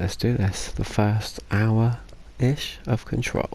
let's do this. The first hour-ish of control.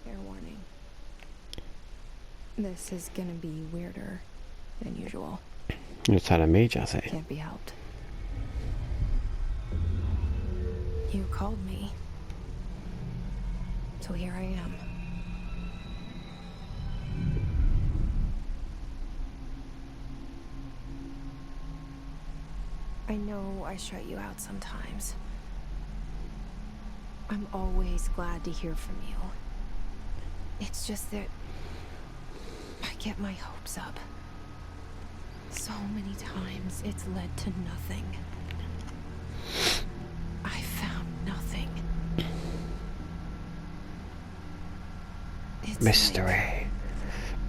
Fair warning. This is gonna be weirder than usual. You're telling me, Jesse. Can't be helped. You called me. So here I am. I know I shut you out sometimes. I'm always glad to hear from you. It's just that I get my hopes up. So many times it's led to nothing. I found nothing. It's Mystery. like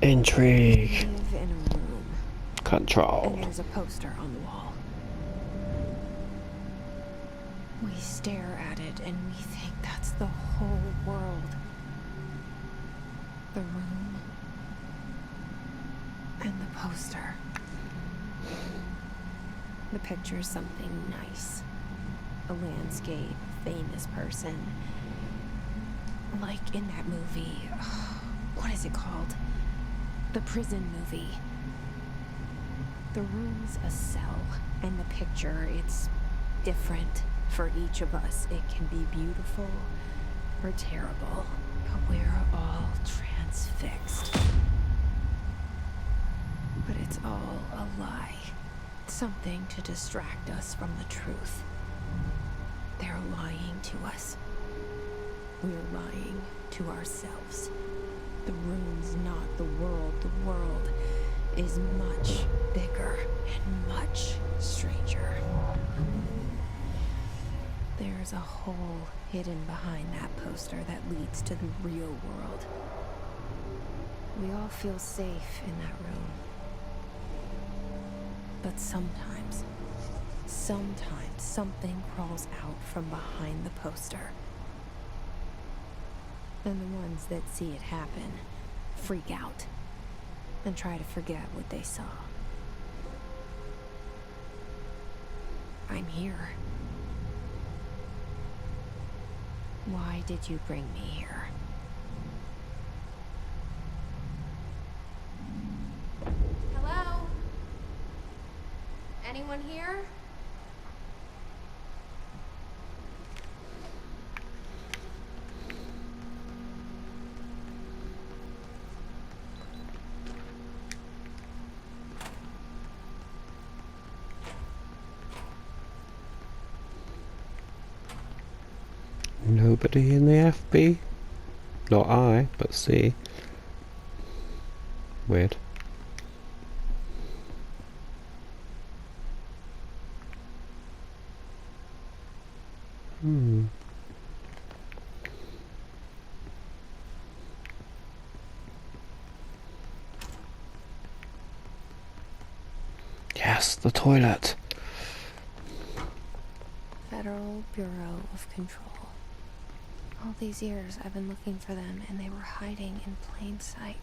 Intrigue. we live in a room, Control. and there's a poster on the wall. We stare at it and we think that's the whole world. The room and the poster. The picture's something nice. A landscape, famous person. Like in that movie, what is it called? The prison movie. The room's a cell, and the picture, it's different for each of us. It can be beautiful or terrible, but we're all transfixed. But it's all a lie. Something to distract us from the truth. They're lying to us. We're lying to ourselves. The room's not the world. The world is much bigger and much stranger. There's a hole hidden behind that poster that leads to the real world. We all feel safe in that room. But sometimes something crawls out from behind the poster. And the ones that see it happen freak out and try to forget what they saw. I'm here. Why did you bring me here? Hello? Anyone here? Nobody in the FB? Not I, but C. Weird. Yes, the toilet. Federal Bureau of Control. All these years I've been looking for them and they were hiding in plain sight.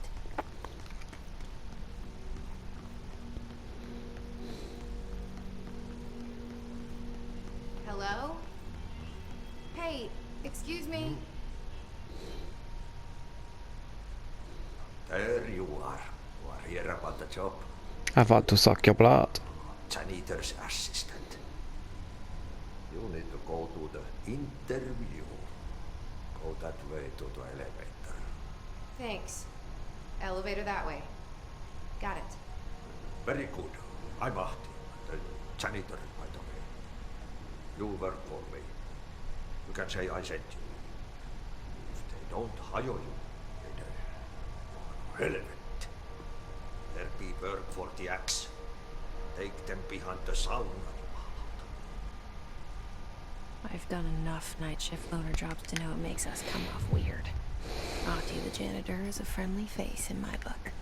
Hello? Hey, excuse me? There you are. You are here about the job. I want to suck your blood. Janitor's assistant. You need to go to the interview. Go that way to the elevator. Thanks. Elevator that way. Got it. Very good. I'm Ahti, the janitor, by the way. You work for me. You can say I sent you. If they don't hire you, then you're relevant. There be work for the axe. Take them behind the sauna. I've done enough night shift loner jobs to know it makes us come off weird. Auntie the janitor is a friendly face in my book.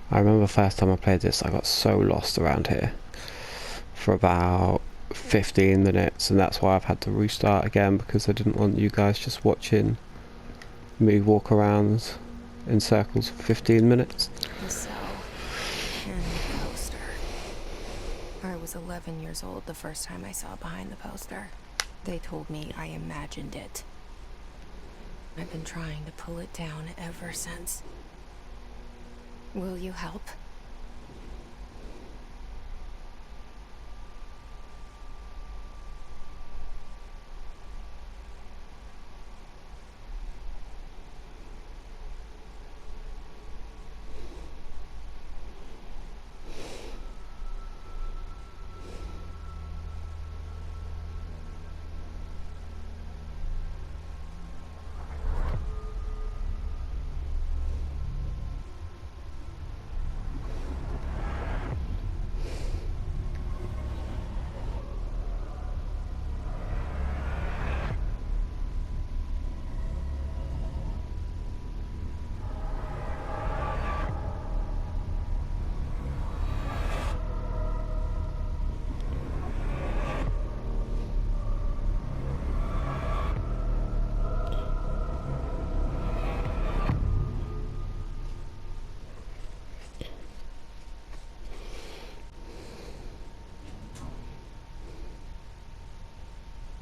I remember the first time I played this, I got so lost around here for about 15 minutes, and that's why I've had to restart again, because I didn't want you guys just watching me walk around in circles for 15 minutes. The cell and the poster. I was 11 years old the first time I saw behind the poster. They told me I imagined it. I've been trying to pull it down ever since. Will you help?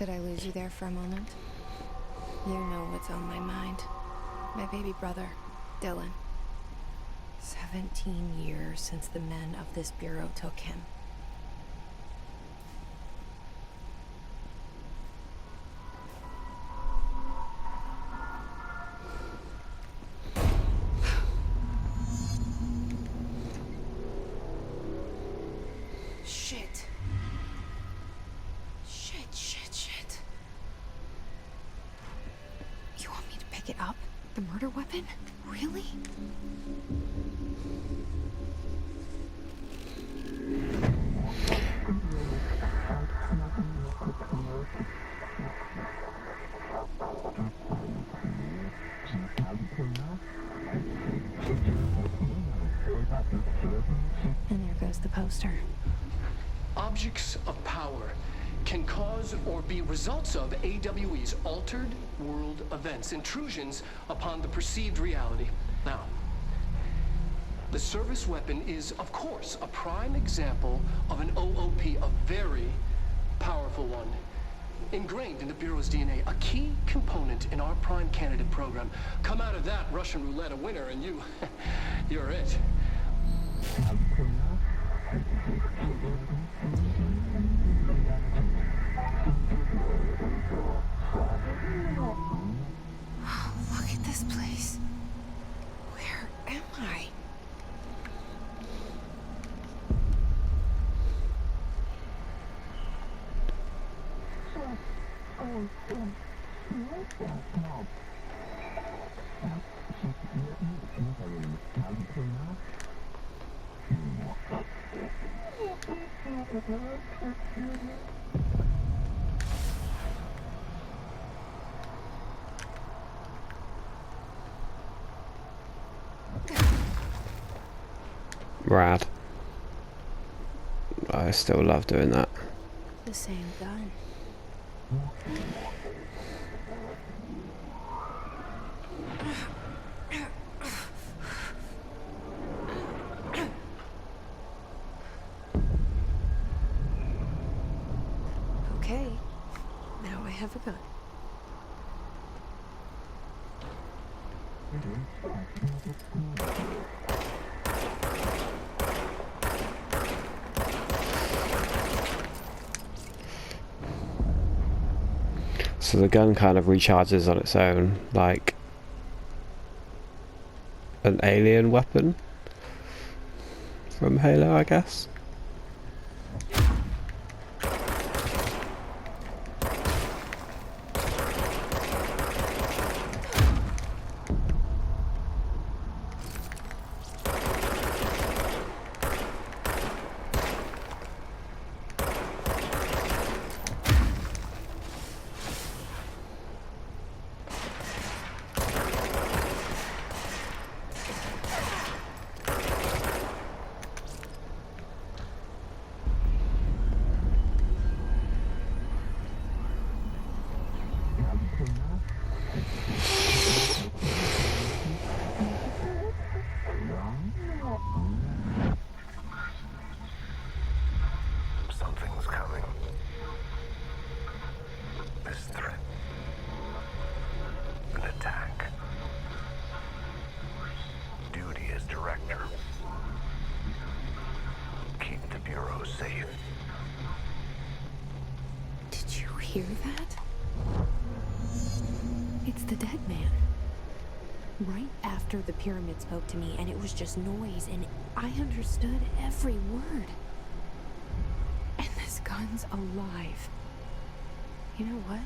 Did I lose you there for a moment? You know what's on my mind. My baby brother, Dylan. 17 years since the men of this bureau took him. Shit. Shit. You want me to pick it up? The murder weapon? Really? And there goes the poster. Objects of power can cause or be results of AWE's altered world events, intrusions upon the perceived reality. Now, the service weapon is, of course, a prime example of an OOP, a very powerful one, ingrained in the Bureau's DNA, a key component in our prime candidate program. Come out of that Russian roulette a winner, and you're it. Look at this place. Where am I? Rad. I still love doing that. The same gun. Okay, now I have a gun. So the gun kind of recharges on its own, like an alien weapon from Halo, I guess. Something's coming. This threat. An attack. Duty as director. Keep the Bureau safe. Did you hear that? It's the dead man. Right after the pyramid spoke to me, and it was just noise, and I understood every word. And this gun's alive. You know what?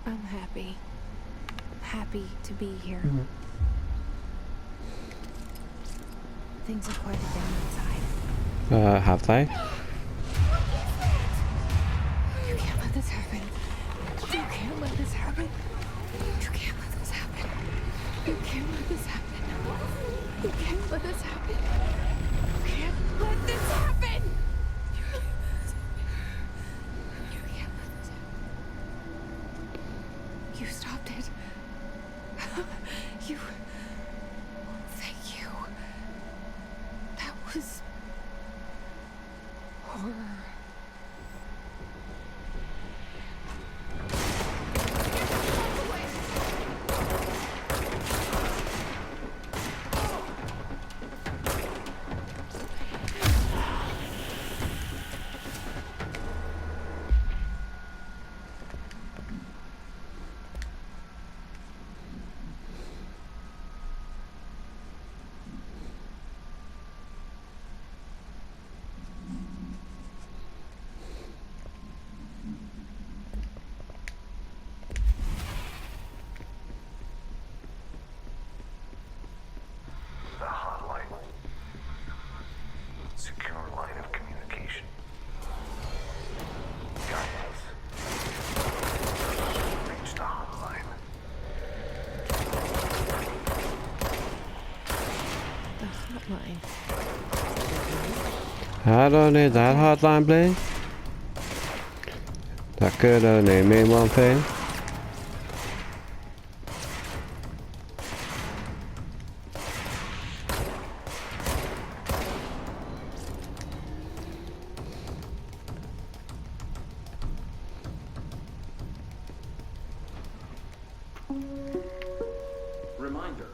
I'm happy. Happy to be here. Things are quieted down inside. Have they? You can't let this happen. You can't let this happen. You can't let this happen. You can't let this happen. You can't let this happen. You can't let this happen. You can't let this happen. You stopped it. You. Thank you. That was horror. The hotline. Secure line of communication. Guidance. Reach the hotline. The hotline. I don't need that hotline, please. That could only mean one thing. Reminder,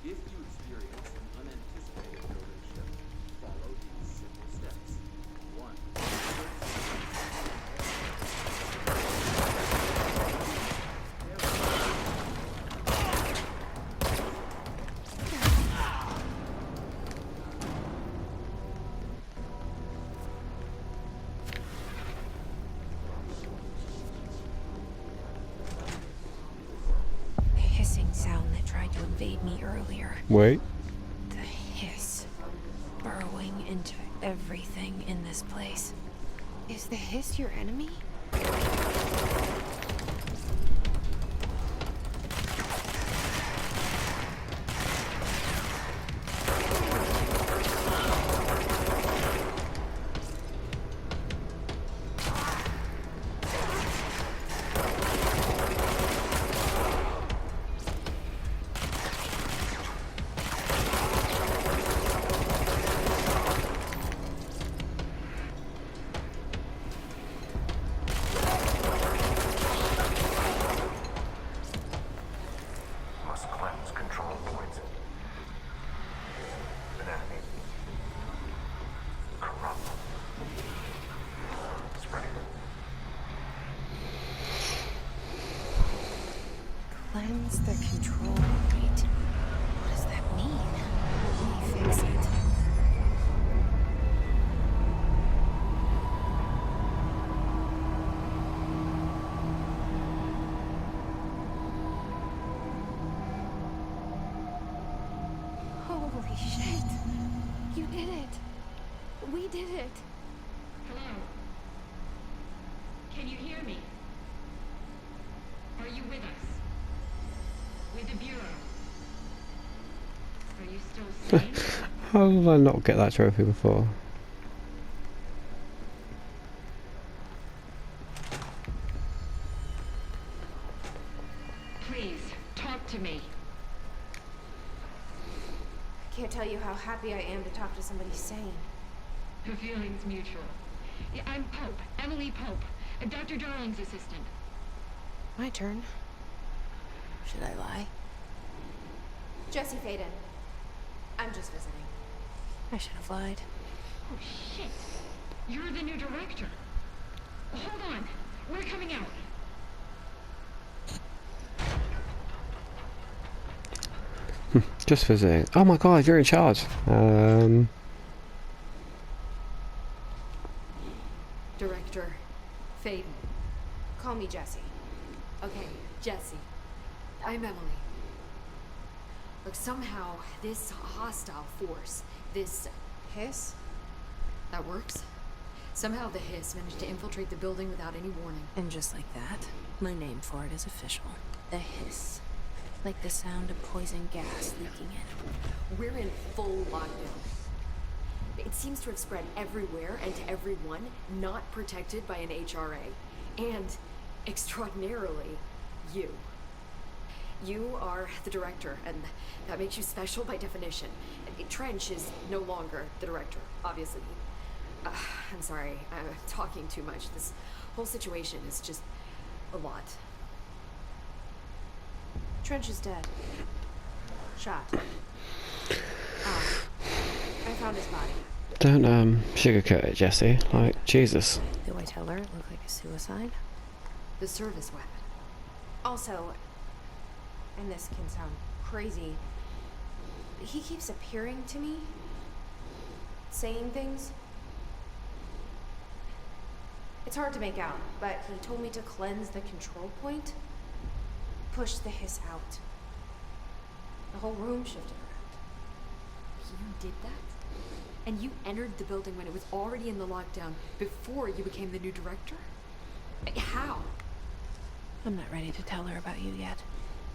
if you experience an unanticipated building shift, follow these simple steps. 1. The hissing sound that tried to invade me earlier. Wait. The hiss. Burrowing into everything in this place. Is the hiss your enemy? Must cleanse control points. An enemy. Corrupt. Spreading. Cleanse the control point. What does that mean? Holy shit. You did it. We did it. Hello? Can you hear me? Are you with us? With the Bureau? Are you still sane? How did I not get that trophy before? Please, talk to me. I can't tell you how happy I am to talk to somebody sane. The feeling's mutual. Yeah, I'm Pope, Emily Pope, Dr. Darling's assistant. My turn. Should I lie? Jesse Faden. I'm just visiting. I should have lied. Oh, shit. You're the new director. Hold on. We're coming out. Just visiting. Oh my god, you're in charge. Director Faden. Call me Jesse. Okay, Jesse. I'm Emily. Look, somehow this hostile force, this Hiss? that works. Somehow the hiss managed to infiltrate the building without any warning. And just like that, my name for it is official. The hiss. Like the sound of poison gas leaking in. We're in full lockdown. It seems to have spread everywhere and to everyone not protected by an HRA. And, extraordinarily, you. You are the director, and that makes you special by definition. Trench is no longer the director, obviously. I'm sorry, I'm talking too much. This whole situation is just a lot. Trench is dead. Shot. I found his body. Don't sugarcoat it, Jesse. Like, Jesus. Do I tell her it looked like a suicide? The service weapon. Also, and this can sound crazy, he keeps appearing to me, saying things. It's hard to make out, but he told me to cleanse the control point, push the hiss out. The whole room shifted around. You did that? And you entered the building when it was already in the lockdown before you became the new director? How? I'm not ready to tell her about you yet.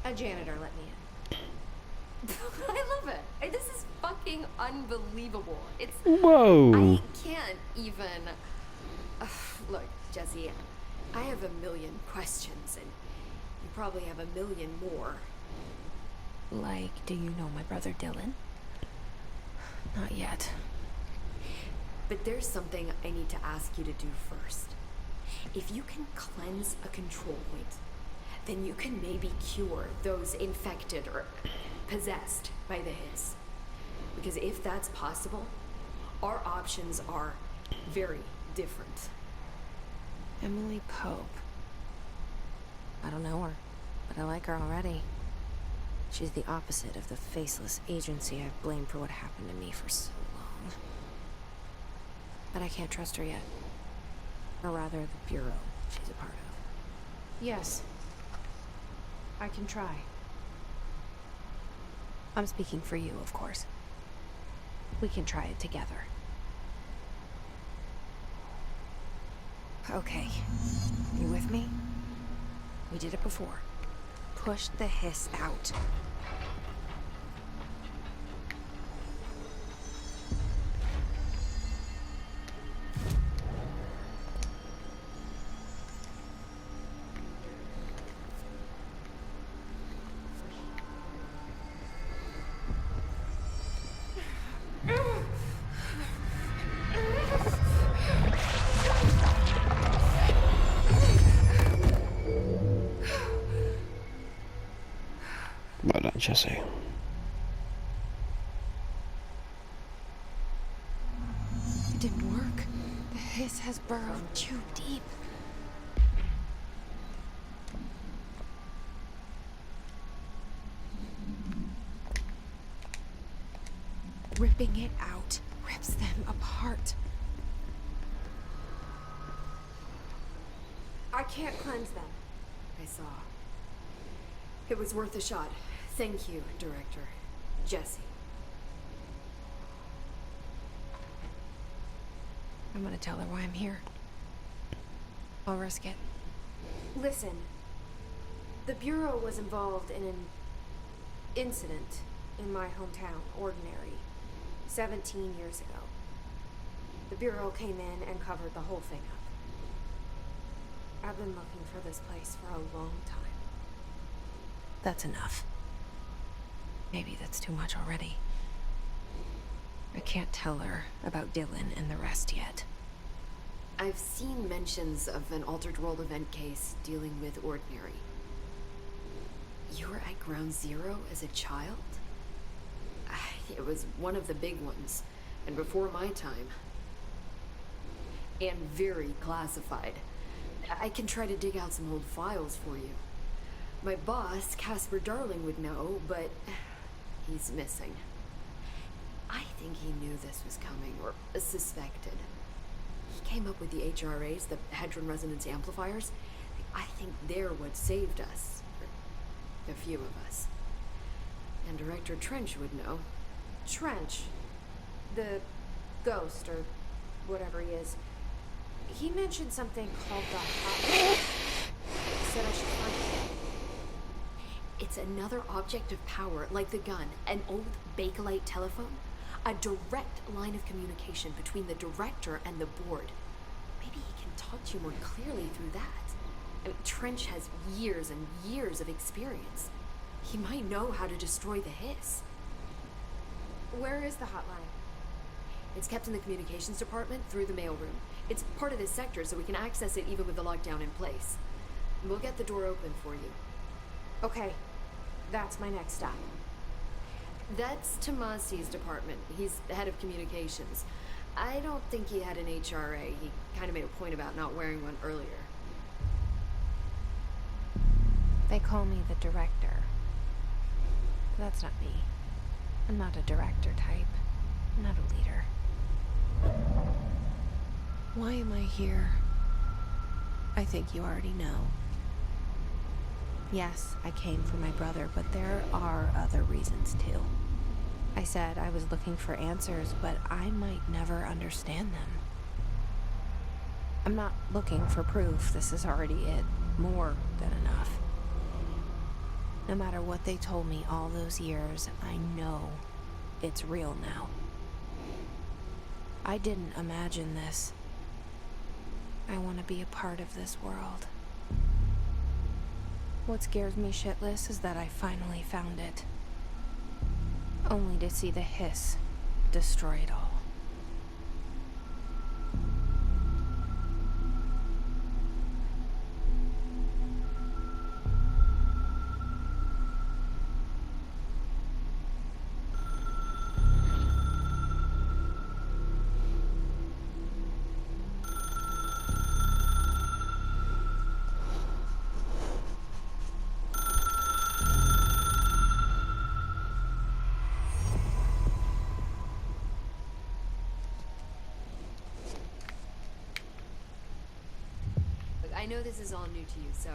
A janitor let me in. I love it. This is fucking unbelievable. It's... Whoa! I can't even... Look, Jesse, I have a million questions, and you probably have a million more. Like, do you know my brother Dylan? Not yet. But there's something I need to ask you to do first. If you can cleanse a control point, then you can maybe cure those infected or possessed by the hiss. Because if that's possible, our options are very different. Emily Pope. I don't know her, but I like her already. She's the opposite of the faceless agency I've blamed for what happened to me for so long. But I can't trust her yet. Or rather, the Bureau she's a part of. Yes. I can try. I'm speaking for you, of course. We can try it together. Okay. You with me? We did it before. Push the hiss out. Well done, Jesse. It didn't work. The hiss has burrowed too deep. Ripping it out rips them apart. I can't cleanse them. I saw. It was worth a shot. Thank you, Director. Jesse. I'm gonna tell her why I'm here. I'll risk it. Listen, the Bureau was involved in an incident in my hometown, Ordinary, 17 years ago. The Bureau came in and covered the whole thing up. I've been looking for this place for a long time. That's enough. Maybe that's too much already. I can't tell her about Dylan and the rest yet. I've seen mentions of an Altered World event case dealing with Ordinary. You were at Ground Zero as a child? It was one of the big ones, and before my time. And very classified. I can try to dig out some old files for you. My boss, Casper Darling, would know, but he's missing. I think he knew this was coming, or suspected. He came up with the HRAs, the Hadron Resonance Amplifiers. I think they're what saved us. A few of us. And Director Trench would know. Trench, the ghost, or whatever he is, he mentioned something called the hotline. He said I should find it. It's another object of power, like the gun, an old Bakelite telephone. A direct line of communication between the director and the board. Maybe he can talk to you more clearly through that. I mean, Trench has years and years of experience. He might know how to destroy the hiss. Where is the hotline? It's kept in the communications department through the mailroom. It's part of this sector, so we can access it even with the lockdown in place. We'll get the door open for you. Okay, that's my next stop. That's Tomasi's department. He's the head of communications. I don't think he had an HRA. He kind of made a point about not wearing one earlier. They call me the director. But that's not me. I'm not a director type. I'm not a leader. Why am I here? I think you already know. Yes, I came for my brother, but there are other reasons too. I said I was looking for answers, but I might never understand them. I'm not looking for proof. This is already it. More than enough. No matter what they told me all those years, I know it's real now. I didn't imagine this. I want to be a part of this world. What scares me shitless is that I finally found it. Only to see the hiss destroy it all. I know this is all new to you, so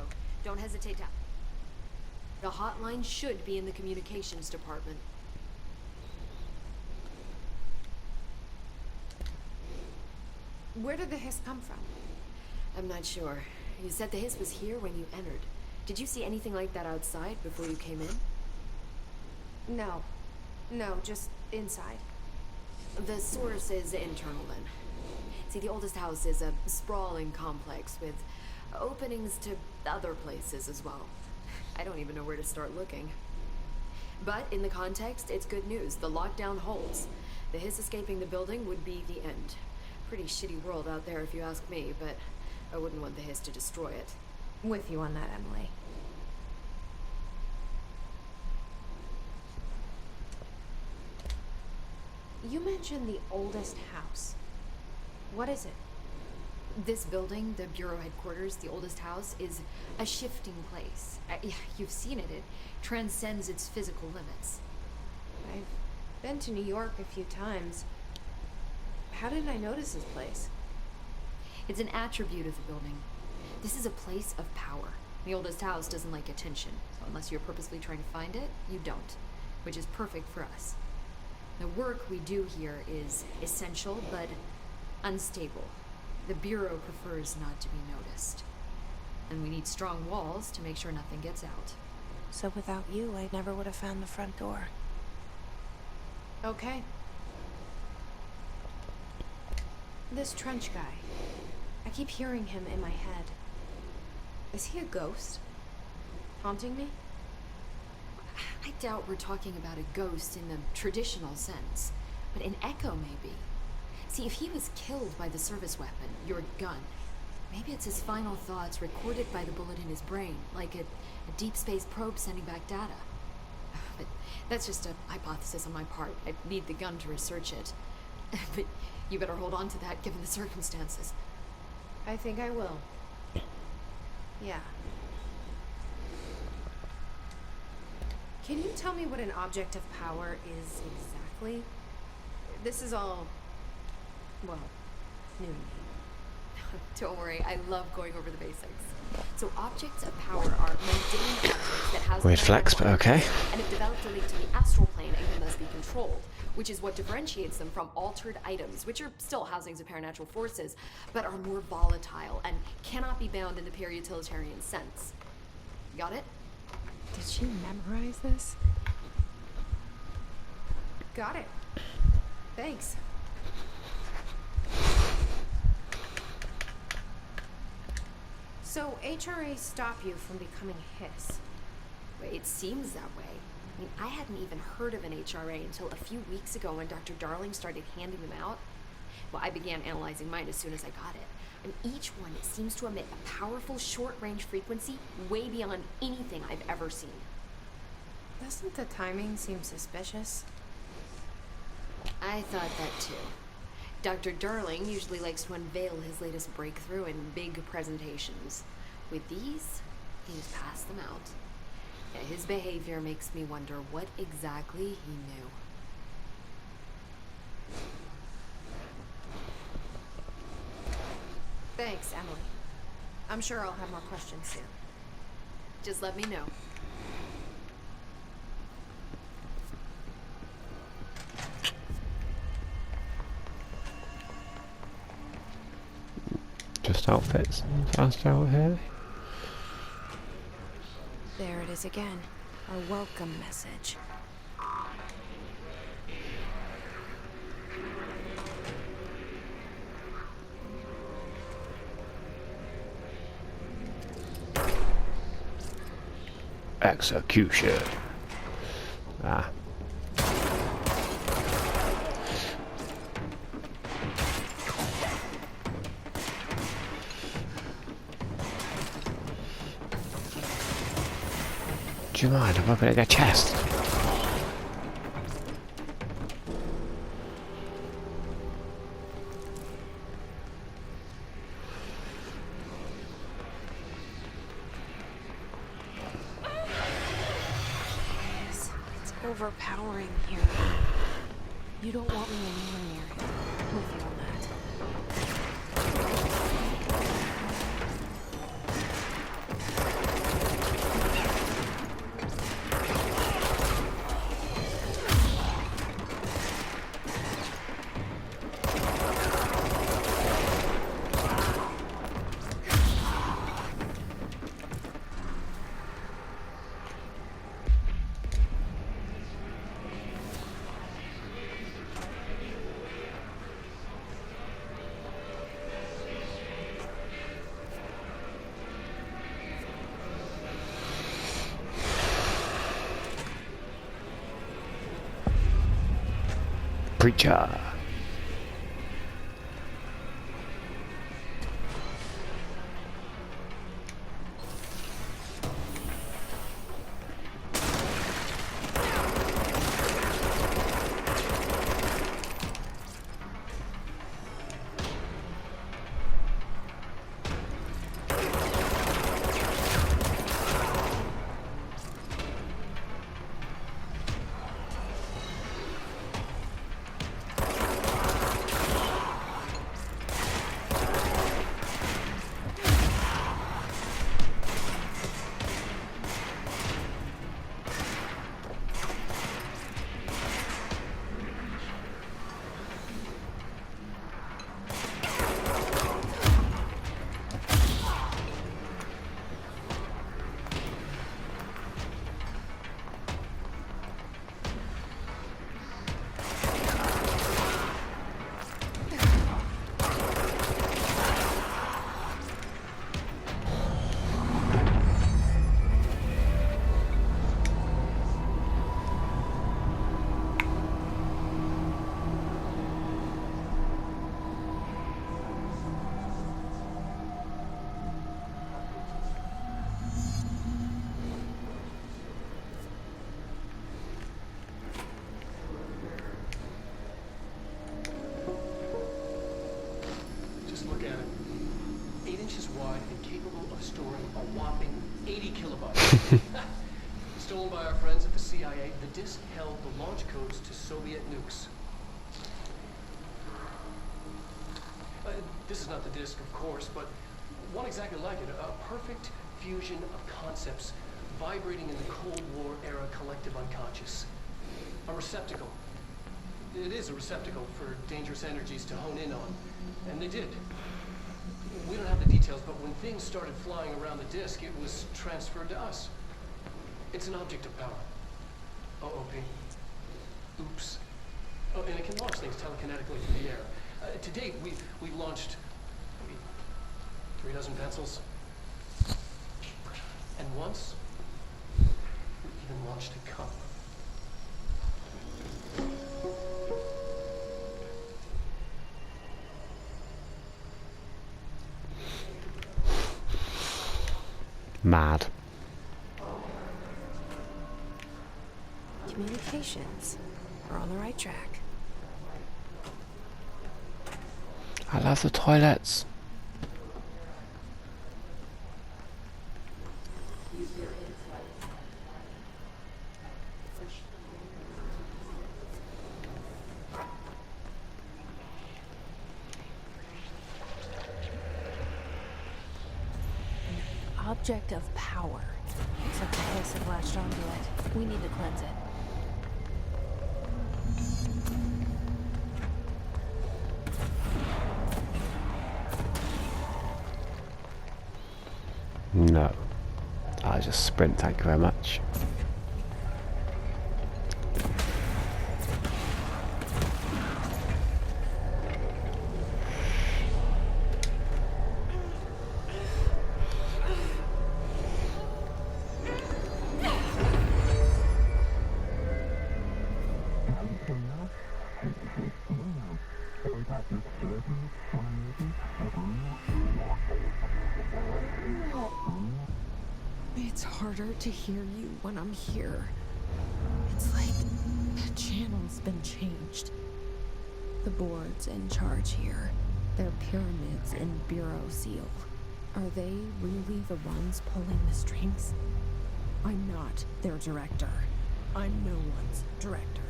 don't hesitate to... The hotline should be in the communications department. Where did the hiss come from? I'm not sure. You said the hiss was here when you entered. Did you see anything like that outside before you came in? No. No, just inside. The source is internal then. See, the oldest house is a sprawling complex with openings to other places as well. I don't even know where to start looking. But in the context, it's good news. The lockdown holds. The hiss escaping the building would be the end. Pretty shitty world out there if you ask me, but I wouldn't want the hiss to destroy it. With you on that, Emily. You mentioned the oldest house. What is it? This building, the Bureau headquarters, the oldest house, is a shifting place. You've seen it. It transcends its physical limits. I've been to New York a few times. How did I notice this place? It's an attribute of the building. This is a place of power. The oldest house doesn't like attention, so unless you're purposely trying to find it, you don't, which is perfect for us. The work we do here is essential, but unstable. The Bureau prefers not to be noticed. And we need strong walls to make sure nothing gets out. So without you, I never would have found the front door. Okay. This trench guy. I keep hearing him in my head. Is he a ghost? Haunting me? I doubt we're talking about a ghost in the traditional sense, but an echo maybe. See, if he was killed by the service weapon, your gun, maybe it's his final thoughts recorded by the bullet in his brain, like a deep space probe sending back data. But that's just a hypothesis on my part. I need the gun to research it. But you better hold on to that given the circumstances. I think I will. Yeah. Can you tell me what an object of power is exactly? This is all, well, new to me. Don't worry, I love going over the basics. So objects of power are mundane objects that house Weird flex, but okay. and have developed a link to the astral plane and can thus be controlled, which is what differentiates them from altered items, which are still housings of paranatural forces, but are more volatile and cannot be bound in the pure utilitarian sense. Got it? Did she memorize this? Got it. Thanks. So HRA stop you from becoming Hiss? It seems that way. I mean, I hadn't even heard of an HRA until a few weeks ago when Dr. Darling started handing them out. Well, I began analyzing mine as soon as I got it. And each one seems to emit a powerful short-range frequency way beyond anything I've ever seen. Doesn't the timing seem suspicious? I thought that too. Dr. Darling usually likes to unveil his latest breakthrough in big presentations. With these, he's passed them out. Yeah, his behavior makes me wonder what exactly he knew. Thanks, Emily. I'm sure I'll have more questions soon. Just let me know. Just outfits fast out here. There it is again. Our welcome message. Execution. Ah. Do you mind? I'm opening a chest. It's overpowering here. You don't want me anywhere near it. I'm with you on that. Preacher. the disk held the launch codes to Soviet nukes. This is not the disk, of course, but one exactly like it. A perfect fusion of concepts vibrating in the Cold War era collective unconscious. A receptacle. It is a receptacle for dangerous energies to hone in on. And they did. We don't have the details, but when things started flying around the disk, it was transferred to us. It's an object of power. OOP. Oops. Oh, and it can launch things telekinetically through the air. To date, we've launched maybe 3 dozen pencils. And once, we even launched a cup. Mad. Communications. We're on the right track. I love the toilets. Object of power. Except the hiss have latched onto it. We need to cleanse it. No. I just sprint, thank you very much. It's harder to hear you when I'm here. It's like the channel's been changed. The board's in charge here. They're pyramids in Bureau Seal. Are they really the ones pulling the strings? I'm not their director. I'm no one's director.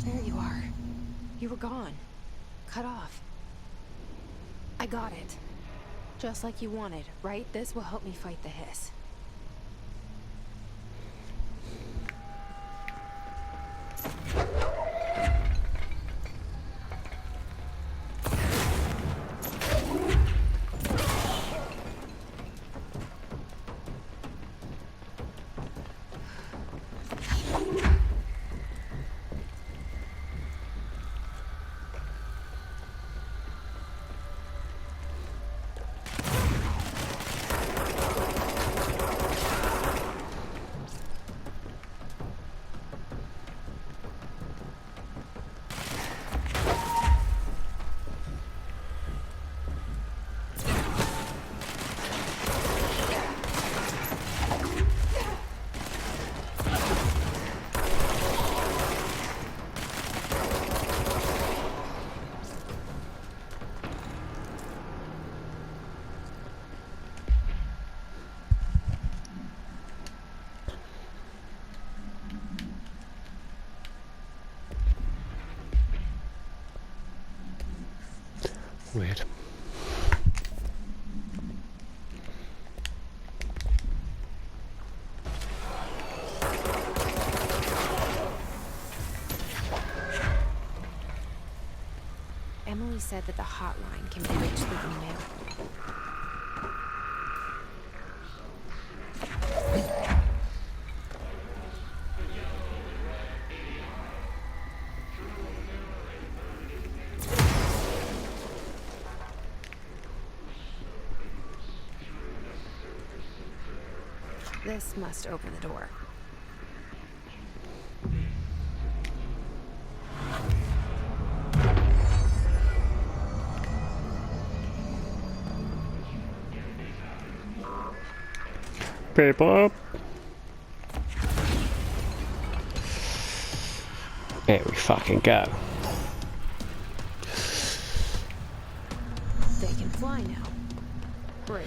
There you are. You were gone. Cut off. I got it. Just like you wanted, right? This will help me fight the hiss. Weird. Emily said that the hotline can be reached through email. This must open the door. People. Here we fucking go. They can fly now. Great.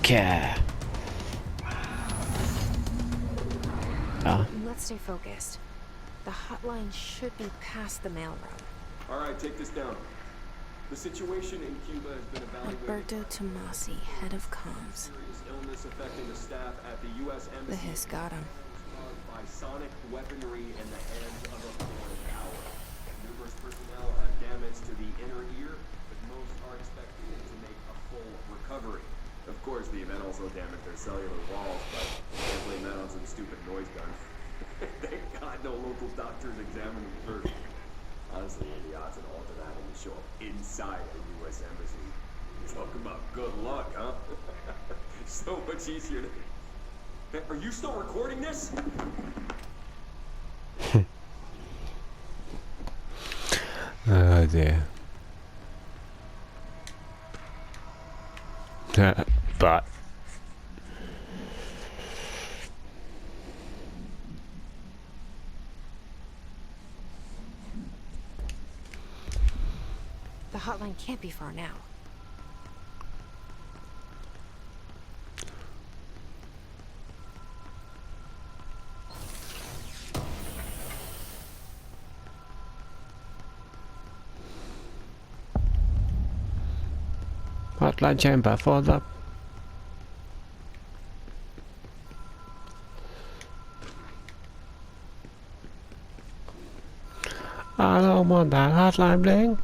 Yeah. Let's stay focused. The hotline should be past the mailroom. All right, take this down. The situation in Cuba has been evaluated. Alberto Tomasi, head of comms. Serious illness affecting the staff at the U.S. The Embassy. hiss got him. Caused by sonic weaponry in the hands of a foreign power. Numerous personnel have damage to the inner ear, but most are expected to make a full recovery. Of course, the event also damaged their cellular walls, but can't blame that on some stupid noise gun. Thank God no local doctors examined them first. Honestly, what are the odds at all to that when you show up inside a U.S. embassy? Talk about good luck, huh? So much easier to... Hey, are you still recording this? Oh dear. But The hotline can't be far now. hotline chamber for the I don't want that hotline bling.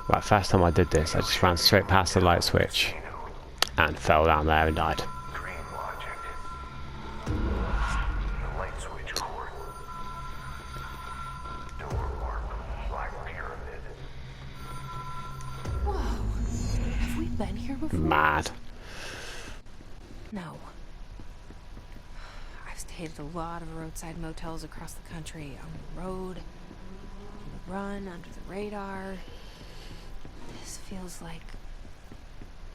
Right, first time I did this, I just ran straight past the light switch and fell down there and died. Dream logic. The light switch cord. Door mark. Black pyramid. Whoa. Have we been here before? Mad. No. I've stayed at a lot of roadside motels across the country, on the road, on the run, under the radar. This feels like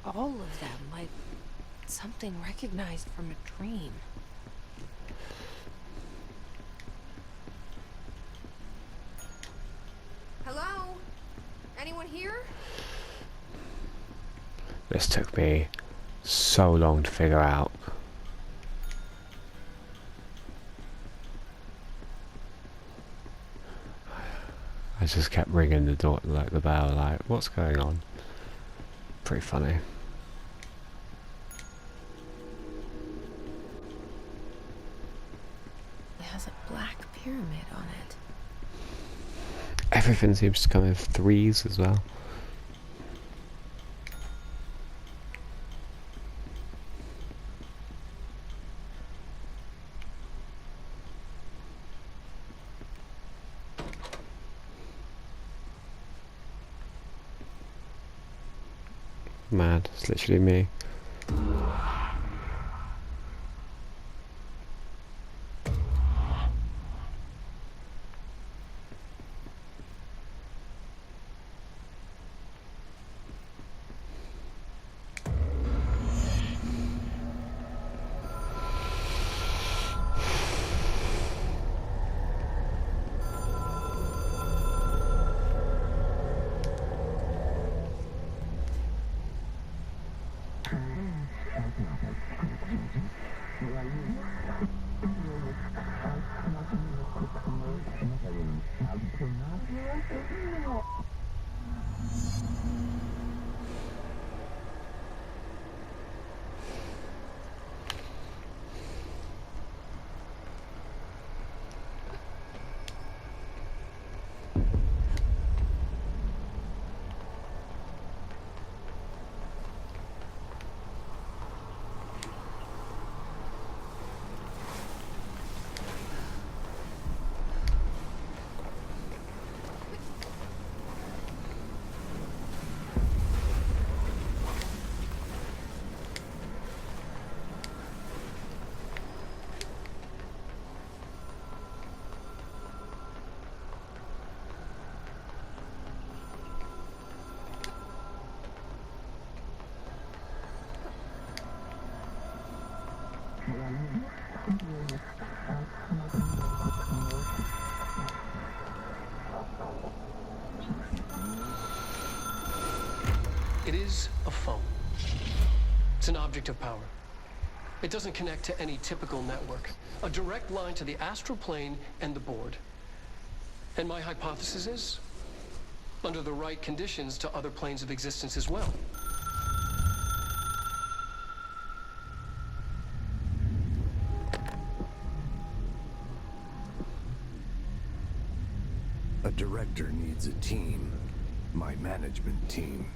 all of them, like something recognized from a dream. Hello? Anyone here? This took me so long to figure out. I just kept ringing the door, like the bell, like, what's going on? pretty funny. It has a black pyramid on it. Everything seems to come in threes as well. Mad, it's literally me. It is a phone. It's an object of power. It doesn't connect to any typical network. A direct line to the astral plane and the board. And my hypothesis is, under the right conditions, to other planes of existence as well. A director needs a team. My management team.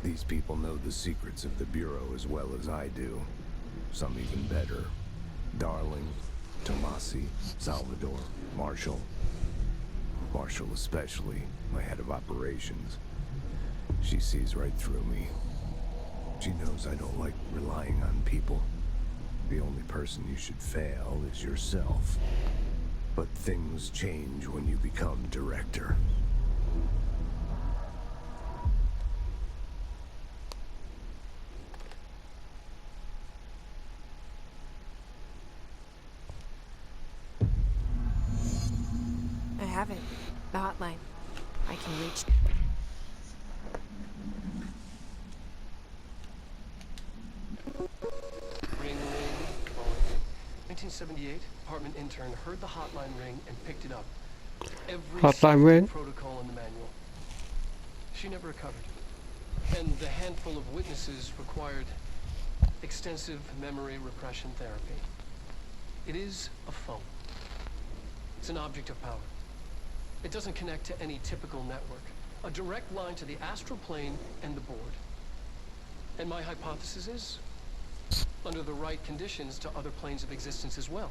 These people know the secrets of the Bureau as well as I do. Some even better. Darling, Tomasi, Salvador, Marshall. Marshall especially, my head of operations. She sees right through me. She knows I don't like relying on people. The only person you should fail is yourself. But things change when you become director. I have it. The hotline. I can reach. Ring, ring, calling. 1978, apartment intern heard the hotline ring and picked it up. Every Hotline single ring? protocol in the manual. She never recovered. And the handful of witnesses required extensive memory repression therapy. It is a phone. It's an object of power. It doesn't connect to any typical network. A direct line to the astral plane and the board. And my hypothesis is, under the right conditions, to other planes of existence as well.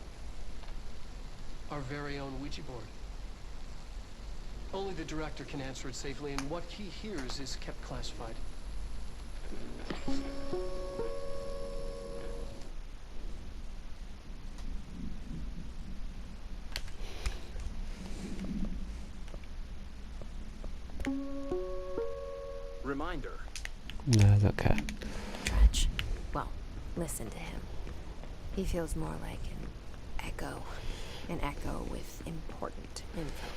Our very own Ouija board. Only the director can answer it safely, and what he hears is kept classified. Reminder. No, I don't care. Dredge. Well, listen to him. He feels more like an echo. An echo with important info.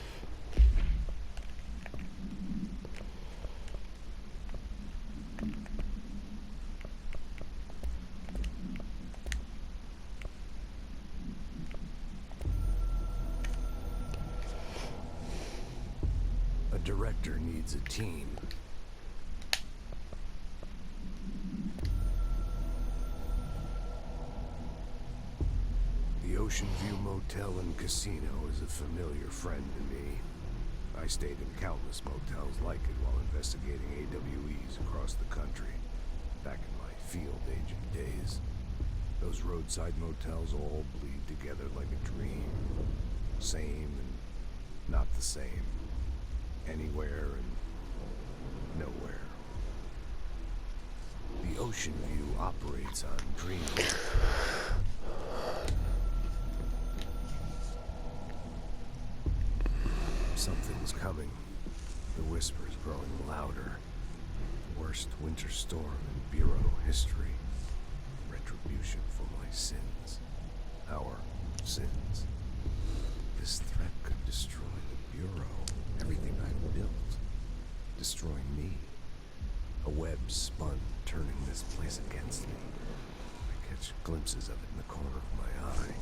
A director needs a team. Ocean View Motel and Casino is a familiar friend to me. I stayed in countless motels like it while investigating AWEs across the country, back in my field agent days. Those roadside motels all bleed together like a dream. Same and not the same. Anywhere and nowhere. The Ocean View operates on dreams. Something's coming. The whispers growing louder. The worst winter storm in Bureau history. Retribution for my sins. Our sins. This threat could destroy the Bureau. Everything I've built. Destroying me. A web spun, turning this place against me. I catch glimpses of it in the corner of my eye.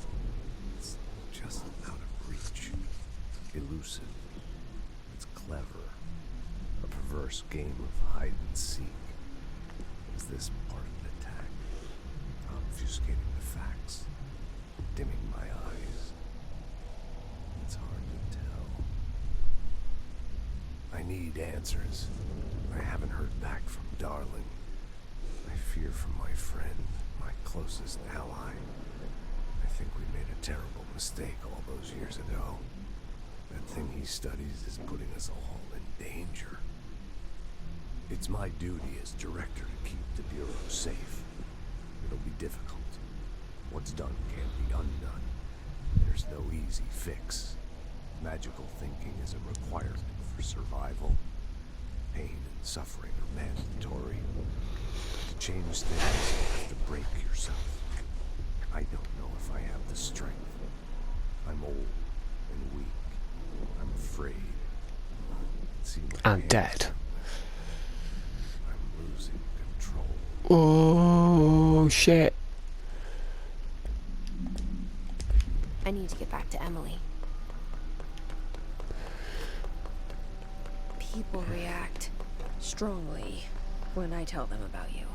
It's just out of reach. Elusive. It's clever. A perverse game of hide and seek. Is this part of an attack? Obfuscating the facts. Dimming my eyes. It's hard to tell. I need answers. I haven't heard back from Darling. I fear for my friend, my closest ally. I think we made a terrible mistake all those years ago. That thing he studies is putting us all in danger. It's my duty as director to keep the Bureau safe. It'll be difficult. What's done can't be undone. There's no easy fix. Magical thinking is a requirement for survival. Pain and suffering are mandatory. To change things, you have to break yourself. I don't know if I have the strength. I'm old and weak. I'm afraid. It seems like And dead. I'm losing control. Oh, shit. I need to get back to Emily. People react strongly when I tell them about you.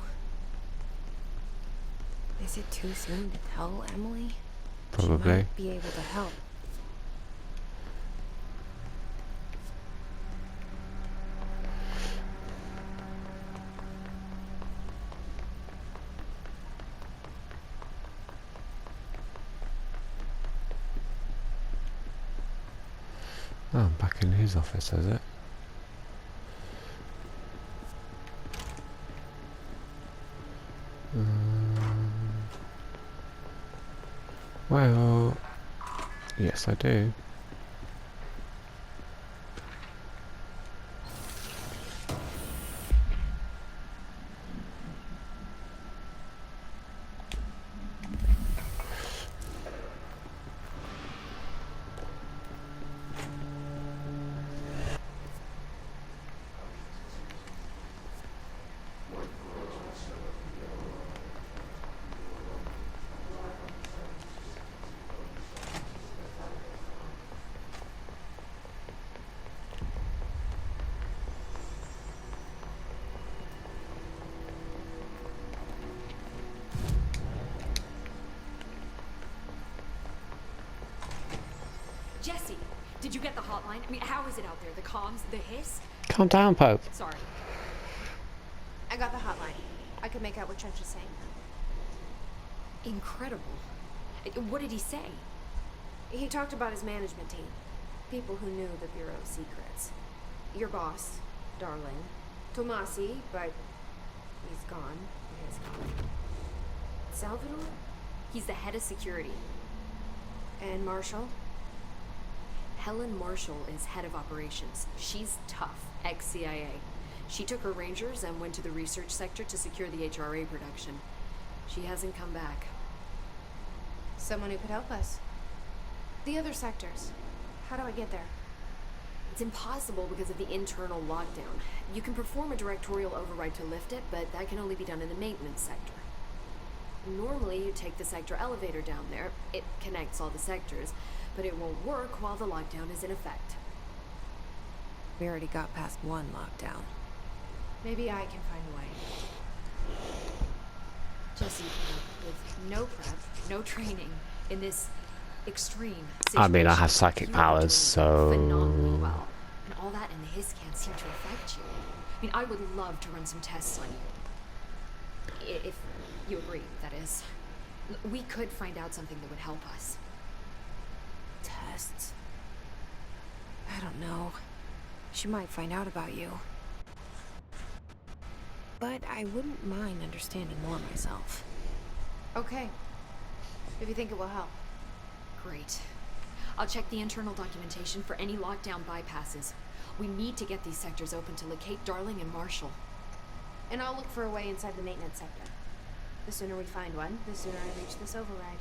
Is it too soon to tell Emily? She Probably. might be able to help. Oh, I'm back in his office, is it? Well, yes, I do. Jesse, did you get the hotline? I mean, how is it out there? The comms, the hiss? Calm down, Pope. Sorry. I got the hotline. I could make out what Trench is saying. Incredible. What did he say? He talked about his management team. People who knew the Bureau's secrets. Your boss, Darling. Tomasi, but he's gone. He has gone. Salvador? He's the head of security. And Marshall? Helen Marshall is head of operations. She's tough, ex-CIA. She took her Rangers and went to the research sector to secure the HRA production. She hasn't come back. Someone who could help us. The other sectors. How do I get there? It's impossible because of the internal lockdown. You can perform a directorial override to lift it, but that can only be done in the maintenance sector. Normally, you take the sector elevator down there. It connects all the sectors, but it won't work while the lockdown is in effect. We already got past one lockdown. Maybe I can find a way. Jesse, with no prep, no training, in this extreme I mean, I have situations, psychic you are powers, doing so... phenomenally well. And all that and the hiss can't seem to affect you. I mean, I would love to run some tests on you. If you agree, that is. We could find out something that would help us. Tests. I don't know. She might find out about you. But I wouldn't mind understanding more myself. Okay. If you think it will help. Great. I'll check the internal documentation for any lockdown bypasses. We need to get these sectors open to locate Darling and Marshall. And I'll look for a way inside the maintenance sector. The sooner we find one, the sooner I reach this override.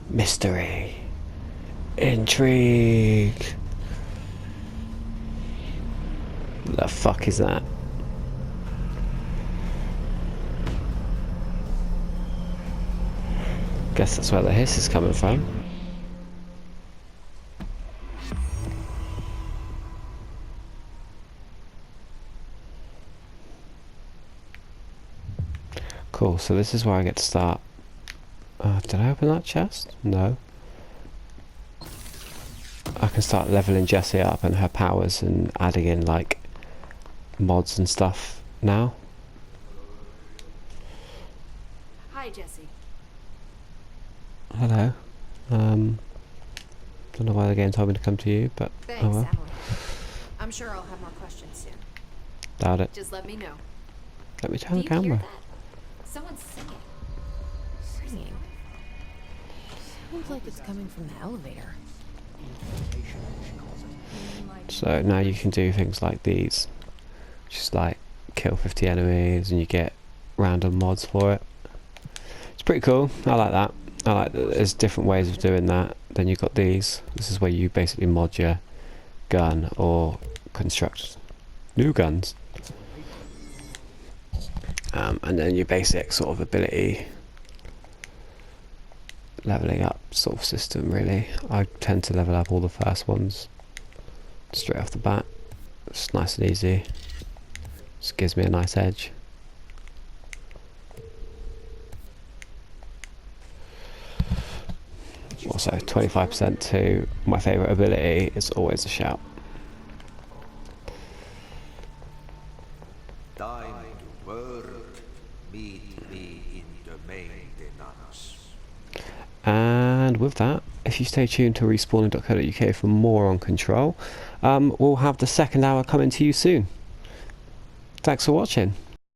Mystery. Intrigue. The fuck is that? Guess that's where the hiss is coming from. Cool, so this is where I get to start. Did I open that chest? No. I can start leveling Jessie up and her powers and adding in like mods and stuff now. Hi, Jesse. Hello. Don't know why the game told me to come to you, but Thanks, oh well. Emily. I'm sure I'll have more questions soon. Doubt it. Just let me know. Let me turn Do the you hear camera. that? Someone's singing. Singing. Sounds like it's coming from the elevator. So now you can do things like these. Just like kill 50 enemies and you get random mods for it. It's pretty cool. I like that. I like that there's different ways of doing that. Then you've got these. This is where you basically mod your gun or construct new guns. And then your basic sort of ability leveling up sort of system really. I tend to level up all the first ones straight off the bat. It's nice and easy. Just gives me a nice edge. Also 25% to my favourite ability is always a shout. Time to work. Meet me in the maintenance. And with that, if you stay tuned to respawning.co.uk for more on Control, we'll have the second hour coming to you soon. Thanks for watching.